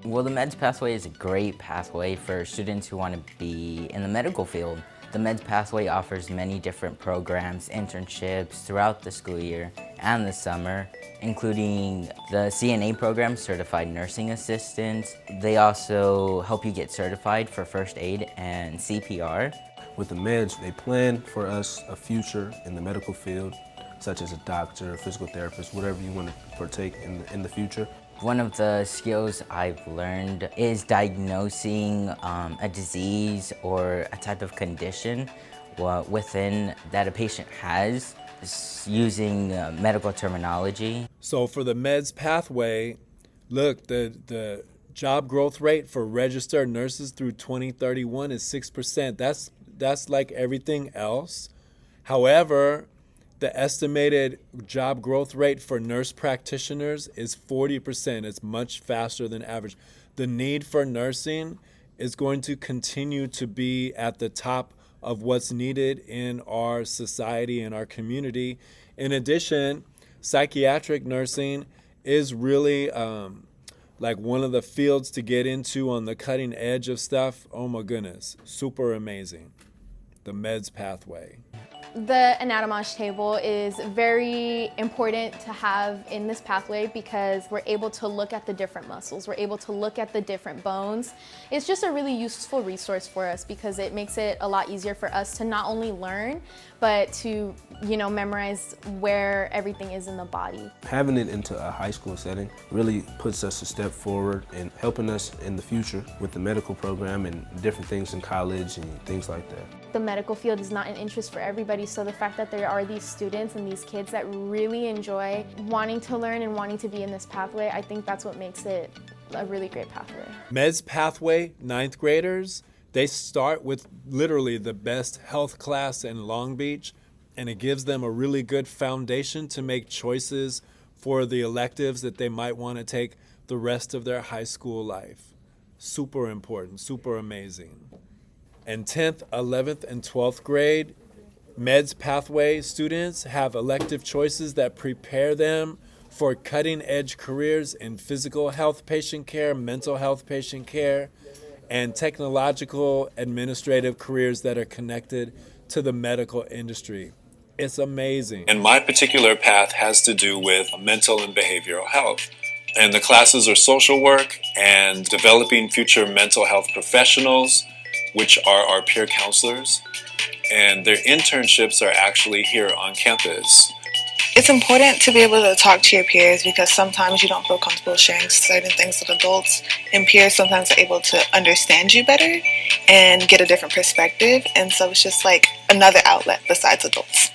Well, the MEDS pathway is a great pathway for students who want to be in the medical field. The MEDS pathway offers many different programs, internships throughout the school year and the summer, including the CNA program, Certified Nursing Assistant. They also help you get certified for first aid and CPR. With the MEDS, they plan for us a future in the medical field, such as a doctor, physical therapist, whatever you want to partake in the future. One of the skills I've learned is diagnosing a disease or a type of condition within that a patient has, using medical terminology. So for the MEDS pathway, look, the job growth rate for registered nurses through 2031 is 6%. That's like everything else. However, the estimated job growth rate for nurse practitioners is 40%. It's much faster than average. The need for nursing is going to continue to be at the top of what's needed in our society and our community. In addition, psychiatric nursing is really like one of the fields to get into on the cutting edge of stuff. Oh my goodness, super amazing. The MEDS pathway. The anatomage table is very important to have in this pathway because we're able to look at the different muscles, we're able to look at the different bones. It's just a really useful resource for us because it makes it a lot easier for us to not only learn, but to, memorize where everything is in the body. Having it into a high school setting really puts us a step forward in helping us in the future with the medical program and different things in college and things like that. The medical field is not an interest for everybody, so the fact that there are these students and these kids that really enjoy wanting to learn and wanting to be in this pathway, I think that's what makes it a really great pathway. MEDS pathway, 9th graders, they start with literally the best health class in Long Beach, and it gives them a really good foundation to make choices for the electives that they might want to take the rest of their high school life. Super important, super amazing. And 10th, 11th, and 12th grade, MEDS pathway students have elective choices that prepare them for cutting edge careers in physical health patient care, mental health patient care, and technological administrative careers that are connected to the medical industry. It's amazing. And my particular path has to do with mental and behavioral health. And the classes are social work and developing future mental health professionals, which are our peer counselors. And their internships are actually here on campus. It's important to be able to talk to your peers because sometimes you don't feel comfortable sharing certain things with adults, and peers sometimes are able to understand you better and get a different perspective, and so it's just like another outlet besides adults.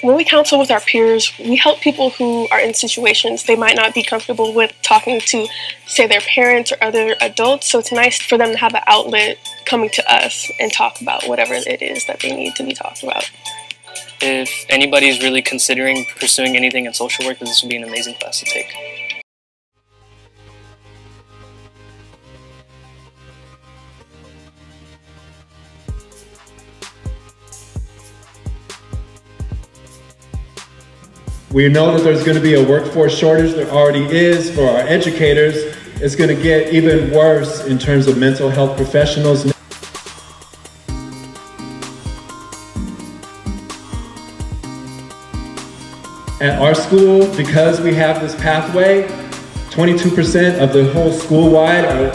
When we counsel with our peers, we help people who are in situations they might not be comfortable with talking to, say, their parents or other adults. So it's nice for them to have an outlet coming to us and talk about whatever it is that they need to be talked about. If anybody's really considering pursuing anything in social work, this would be an amazing class to take. We know that there's going to be a workforce shortage. There already is for our educators. It's going to get even worse in terms of mental health professionals. At our school, because we have this pathway, 22% of the whole school-wide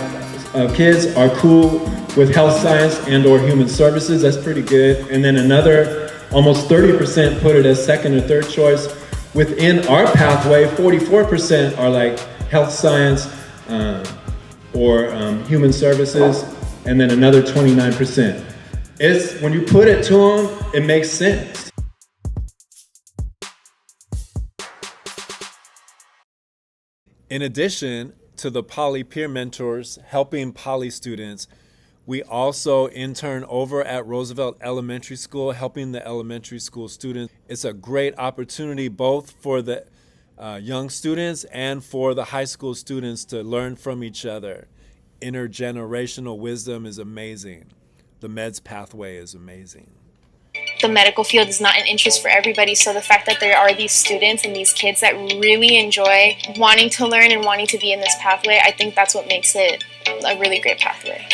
kids are cool with health science and or human services. That's pretty good. And then another, almost 30% put it as second or third choice. Within our pathway, 44% are like health science or human services, and then another 29%. It's, when you put it to them, it makes sense. In addition to the Poly Peer Mentors helping Poly students, we also intern over at Roosevelt Elementary School, helping the elementary school students. It's a great opportunity both for the young students and for the high school students to learn from each other. Intergenerational wisdom is amazing. The MEDS pathway is amazing. the medical field is not an interest for everybody. So the fact that there are these students and these kids that really enjoy wanting to learn and wanting to be in this pathway, I think that's what makes it a really great pathway.